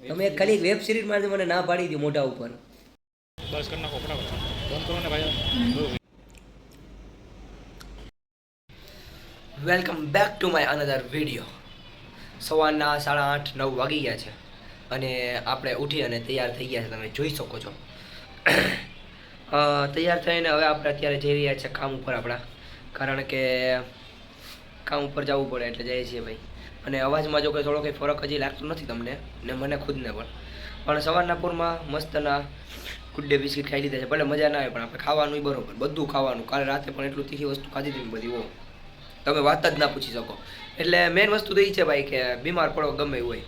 તમે ખાલી web series માં મને ના પાડી દી મોઢા ઉપર. બસ કરી નાખો ફટાફટ. ફોન કરો ને ભાઈ. Welcome back to my another video. સવારના 8:30-9 વાગી ગયા છે અને આપણે ઉઠી અને તૈયાર થઈ ગયા છે, તમે જોઈ શકો છો. તૈયાર થઈને હવે આપણે અત્યારે જઈ રહ્યા છીએ કામ ઉપર આપણા, કારણ કે કામ ઉપર જવું પડે એટલે જઈએ છીએ ભાઈ. અને અવાજમાં જો કંઈ થોડો કંઈ ફરક હજી લાગતો નથી તમને ને મને ખુદને પણ સવારના પૂરમાં મસ્તના ગુડ ડે બિસ્કિટ ખાઈ લીધા છે. ભલે મજા ના આવે પણ આપણે ખાવાનું બરોબર, બધું ખાવાનું. કાલે રાતે પણ એટલું તીખી વસ્તુ ખાધી હતી બધી, ઓ તમે વાત જ ના પૂછી શકો. એટલે મેઇન વસ્તુ તો એ છે ભાઈ કે બીમાર પડો ગમે એવું હોય,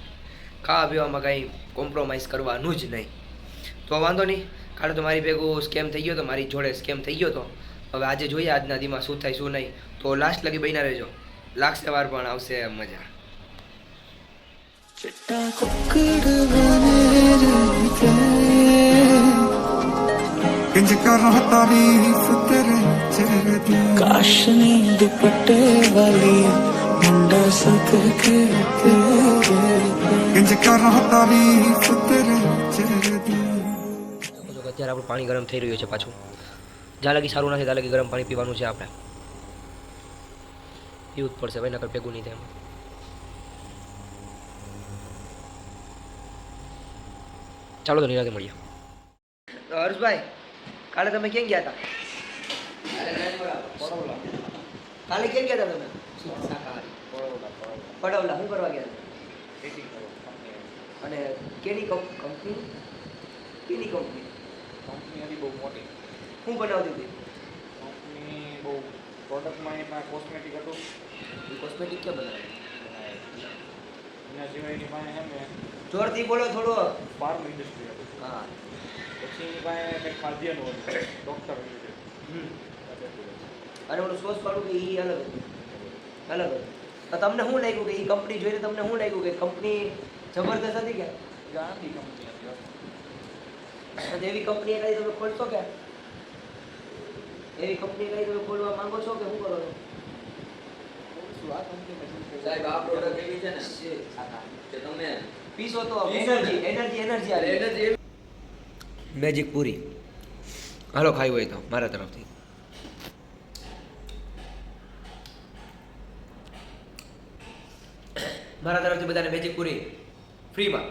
ખાવા પીવામાં કાંઈ કોમ્પ્રોમાઇઝ કરવાનું જ નહીં. તો વાંધો નહીં, કાલે તો મારી ભેગું સ્કેમ થઈ ગયો હતો, મારી જોડે સ્કેમ થઈ ગયો હતો. હવે આજે જોઈએ આજના દીમાં શું થાય શું નહીં. તો લાસ્ટ લગી બન્યા રહેજો, લાગશે વાર પણ આવશે મજા. काश नींद दुपट्टे वाली मुंडा सक के અત્યારે આપણું પાણી ગરમ થઈ રહ્યું છે પાછું. જ્યાં લગી સારું નથી ત્યાં લગી ગરમ પાણી પીવાનું છે આપણે. પીવું જ પડશે ભાઈ, નકર ભેગું નહીં થાય. ચાલો તો નિરાતે મળીએ. હર્ષભાઈ, કાલે તમે ક્યાં ગયા હતા? કાલે ક્યાં ગયા હતા તમે? પડવલા શું કરવા ગયા હતા? અને કેની કંપની? કેની કંપની? કંપની હતી બહુ મોટી. શું બનાવતી હતી? કંપની બહુ પ્રોડક્ટમાં એમાં કોસ્મેટિક હતું. એ કોસ્મેટિક ક્યાં બનાવે? એના સિવાય એની પાસે છે ને જોરથી બોલો થોડો. ફાર્મ ઇન્ડસ્ટ્રી હતી. હા. પછી એની પાસે કંઈક ખાદ્યનું હતું, ડૉક્ટર અને ઓલું સોસ વાળું કે એ અલગ હતું? અલગ હતું. તો તમને શું લાગ્યું કે એ કંપની જોઈને તમને શું લાગ્યું કે કંપની જબરદસ્ત હતી કે ગાંધી કંપની હતી. એવી કંપની એકાદી તમે ખોલશો કે? એવી કંપની એકાદી તમે ખોલવા માંગો છો કે શું કરો છો? આ કંપનીમાં શું છે? સાહેબ આ પ્રોડક્ટ એવી છે ને કે તમે પીસો તો એનર્જી આવે. એનર્જી મેજિક પૂરી હાલો ખાઈ હોય તો મારા તરફથી. મારા તરફથી બધાને મેજિક પૂરી ફ્રીમાં.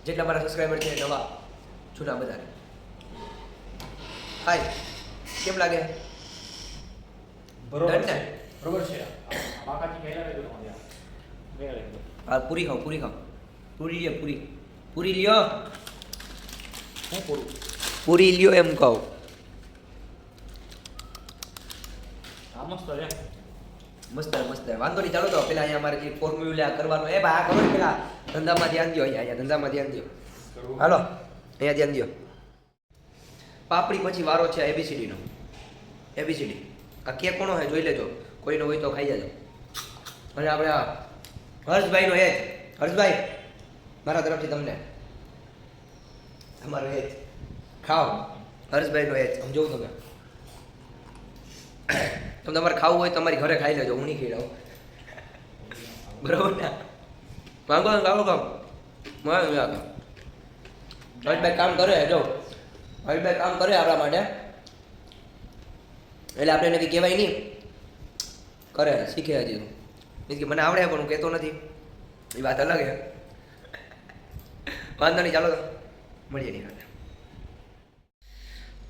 જેટલા મારા સબસ્ક્રાઈબર છે નવા જૂના બધાને. હાય, કેમ લાગે? બરોબર Done છે. ને? બરોબર છે. બાકાજી પહેલા રહેજો તમારે. હા, પૂરી ખાઓ. પૂરી લ્યો, પૂરી લ્યો. શું કરું? પૂરી લ્યો એમ કહું. આ મસ્ત છે. મસ્ત વાંધો નહીં. ચાલો તો પેલા અહીંયા અમારે જે ફોર્મ્યુલા કરવાનો એ ભાઈ આ કરો ને, પેલા ધંધામાં ધ્યાન દો. અહીંયા ધંધામાં ધ્યાન દો. હાલો અહીંયા ધ્યાન દો. પાપડી પછી વારો છે એબીસીડી નો. એબીસીડી આ કેક કોનો છે જોઈ લેજો, કોઈનો હોય તો ખાઈ જાજો. અને આપણે આ હર્ષભાઈનો એજ. હર્ષભાઈ, મારા તરફથી તમને તમારો એજ ખાઓ. હર્ષભાઈનો એજ સમજો તમે. તમે તમારે ખાવું હોય તમારી ઘરે ખાઈ લેજો, હું નહીં ખીડાવું. બરાબર ને? માંગો ને ખાવો કામ હર્ષભાઈ કામ કરે. જો હર્ષભાઈ કામ કરે આપણા માટે, એટલે આપણે એને કંઈ કહેવાય નહીં. કરે, શીખે હજી. મીન્સ કે મને આવડે પણ હું કહેતો નથી, એ વાત અલગ છે. વાંધો નહીં, ચાલો મળીએ નહીં.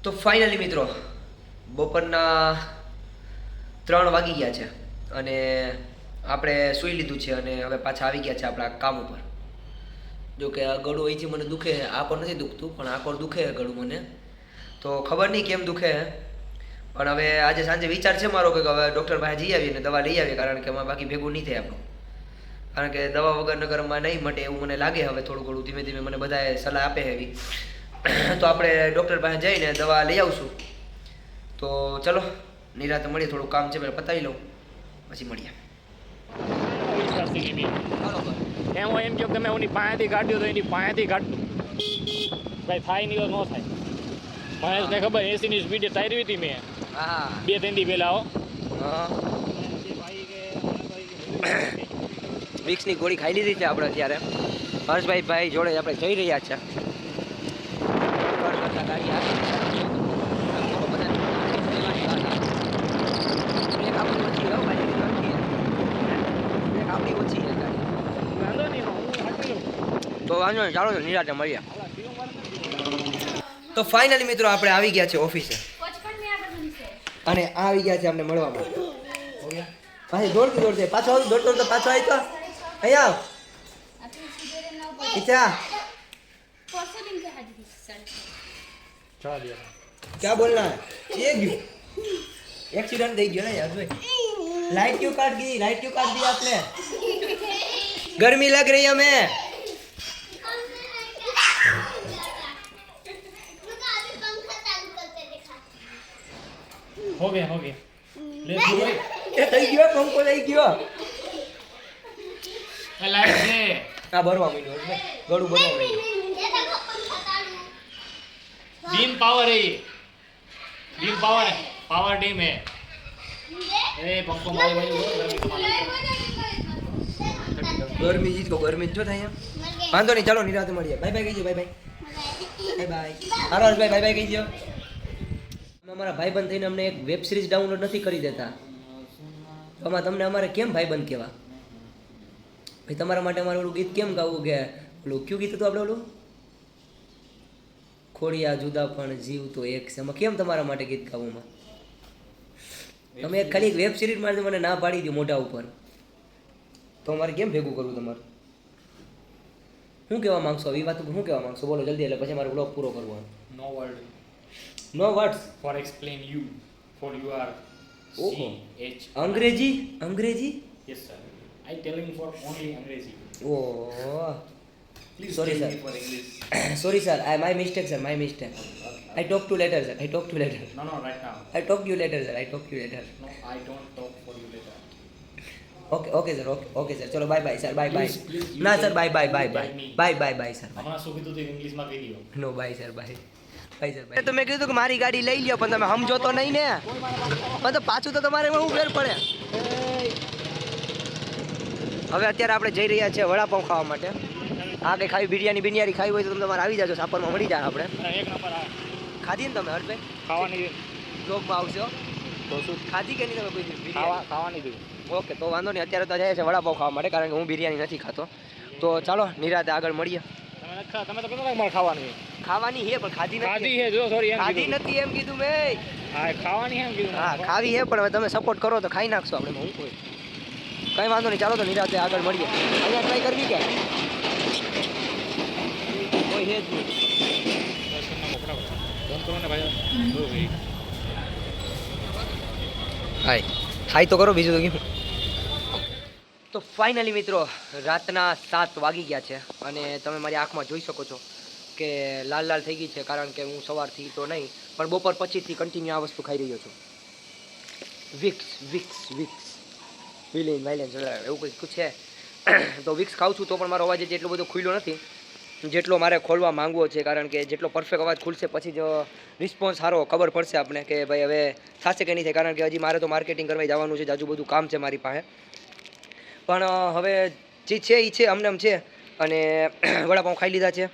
તો ફાઇનલી મિત્રો બપોરના 3 વાગી ગયા છે અને આપણે સૂઈ લીધું છે અને હવે પાછા આવી ગયા છે આપણા કામ ઉપર. જો કે આ ગળું અહીંથી મને દુખે, આ કોર નથી દુખતું પણ આ કોર દુખે ગળું મને. તો ખબર નહીં કેમ દુખે, પણ હવે આજે સાંજે વિચાર છે મારો કે હવે ડૉક્ટર પાસે જઈ આવીએ ને દવા લઈ આવીએ, કારણ કે એમાં બાકી ભેગું નહીં થાય આપણું. કારણ કે દવા વગર નગરમાં નહીં મટે એવું મને લાગે. હવે થોડું ઘણું ધીમે ધીમે મને બધાએ સલાહ આપે એવી. તો આપણે ડૉક્ટર પાસે જઈને દવા લઈ આવશું. તો ચલો નિરાતે મળીએ. થોડું કામ છે પહેલાં પતાવી લઉં પછી મળીએ. એમ હોય એમ કહો તમે એની પાસેથી કાઢ્યો તો એની પાસેથી કાઢતું ભાઈ થાય નહીં તો ન થાય. મને ખબર 80 ની સ્પીડે તારી હતી મેં. હા 2-3 દી પહેલા. વિક્સની ગોળી ખાઈ લીધી છે આપણે અત્યારે. હર્ષભાઈ ભાઈ જોડે આપણે જઈ રહ્યા છે. ગાડી આવી તો વાંધો નહીં, ચાલો નિરાતે મળીએ. તો ફાઇનલી મિત્રો આપણે આવી ગયા છે ઓફિસે અને આવી ગયા છે અમને મળવા માટે. પાછી દોડતી દોડતી પાછો આવી દોડતો દોડતો પાછો આવી તો અહીંયા આવ. ઈચ્છા क्या बोलना है? ये क्यों एक्सीडेंट થઈ ગયો ને યાર ભાઈ. लाइट क्यों काट दी? लाइट क्यों काट दी आपने? गर्मी लग रही है हमें. हो गया ले એ થઈ ગયો પંખો થઈ ગયો. लाइट से આ ભરવા માંડ્યો એટલે ગળું ભરવા માંડ્યું. बीम पावर है ये बीम पावर है पावर डीम है ए पंखो मारी भाई ગરમી જ તો ગરમી જ જો થાય એમ. વાંધો નહીં, ચાલો નિરાતે મળીએ. બાય બાય કહીજો. Bye bye bye bye. હાલો હર્ષભાઈ બાય બાય કહીજો. અમારા ભાઈબંધ થઈને અમને એક વેબ સિરીઝ ડાઉનલોડ નથી કરી દેતા. તો આમાં તમને અમારે કેમ ભાઈબંધ કહેવા? ભાઈ તમારા માટે અમારે ઓલું ગીત કેમ ગાવું કે ઓલું કયું ગીત હતું આપણે ઓલું ખોડિયા જુદા પણ જીવ તો એક છે. એમાં કેમ તમારા માટે ગીત ગાવું? તમે એક ખાલી વેબ સિરીઝ માટે મને ના પાડી દી મોઢા ઉપર, તો અમારે કેમ ભેગું કરવું તમારે? શું કહેવા માંગશો? એ વાત શું કહેવા માંગશો? બોલો જલ્દી, એટલે પછી મારે બ્લોગ પૂરો કરવો. No word no words for explain you for you are ओहो. CH અંગ્રેજી અંગ્રેજી yes sir I telling for only अंग्रेजी oh please Sorry, tell sir. me for english sorry sir, my mistake sir, my mistake. I talk to later sir, I talk to later. no right now I talk you later sir, I talk you later. no I don't talk for you later okay okay sir, okay sir, ચલો bye bye sir, bye bye. Please, you ના can- sir, bye bye bye you bye tell me. By bye bye sir. હમણાં શું કીધું તું ઇંગ્લિશમાં કહી દો નો bye sir, bye bye sir, bye. તમે કીધું કે મારી ગાડી લઈ લ્યો, પણ તમે સમજો તો નહીં ને. પણ તો પાછું તો તમારે એમાં શું ફેર પડે? હવે અત્યારે આપણે જઈ રહ્યા છીએ વડાપાઉં ખાવા માટે. આ કંઈ ખાવી બિરયાની ખાવી હોય તો તમે તમારે આવી જાજો, સાપરમાં મળી જાય આપણે. એક નંબર આ ખાધી ને તમે હર્ષભાઈ? ખાવાની બ્લોગમાં આવશો તો શું ખાધી કે નહીં તમે કોઈ દી ખાવાની દીધું ઓકે, તો વાંધો નહીં. અત્યારે તો જાય છે વડાપાઉં ખાવા માટે, કારણ કે હું બિરયાની નથી ખાતો. તો ચાલો નિરાતે આગળ મળીએ. તમે તો કીધું મારે ખાવાની ખાવાની છે પણ ખાધી ખાધી નથી. છે જો સોરી એમ ખાધી કીધું નથી એમ કીધું મેં. હા ખાવાની એમ કીધું હા ખાવી છે પણ હવે તમે સપોર્ટ કરો તો ખાઈ નાખશો આપણે. હું કોઈ કંઈ વાંધો નહીં, ચાલો તો નિરાતે આગળ મળીએ. અહીંયા ટ્રાય કરવી કે કોઈ છે જ નહીં. હાય તો કરો, બીજું તો કેમ. તો ફાઇનલી મિત્રો રાતના 7 વાગી ગયા છે અને તમે મારી આંખમાં જોઈ શકો છો કે લાલ લાલ થઈ ગઈ છે, કારણ કે હું સવારથી તો નહીં પણ બપોર પછીથી કન્ટિન્યુ આ વસ્તુ ખાઈ રહ્યો છું. વિક્સ વિક્સ વિક્સ વિલેન વાયલેન્સ એવું કંઈક છે. તો વિક્સ ખાઉં છું તો પણ મારો અવાજ એટલો બધો ખુલ્લો નથી જેટલો મારે ખોલવા માંગવો છે, કારણ કે જેટલો પરફેક્ટ અવાજ ખુલશે પછી જ રિસ્પોન્સ સારો ખબર પડશે આપણે કે ભાઈ હવે થશે કે નહીં થાય, કારણ કે હજી મારે તો માર્કેટિંગ કરવા જવાનું છે, જાજુ બધું કામ છે મારી પાસે. પણ હવે જે છે એ છે, અમને છે. અને વડાપાઉં ખાઈ લીધા છે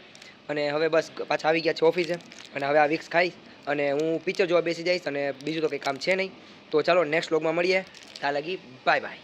અને હવે બસ પાછા આવી ગયા છે ઓફિસે અને હવે આ વિક્સ ખાઈશ અને હું પિક્ચર જોવા બેસી જઈશ અને બીજું તો કંઈ કામ છે નહીં. તો ચાલો નેક્સ્ટ વ્લોગમાં મળીએ. ત્યાં લગી બાય બાય.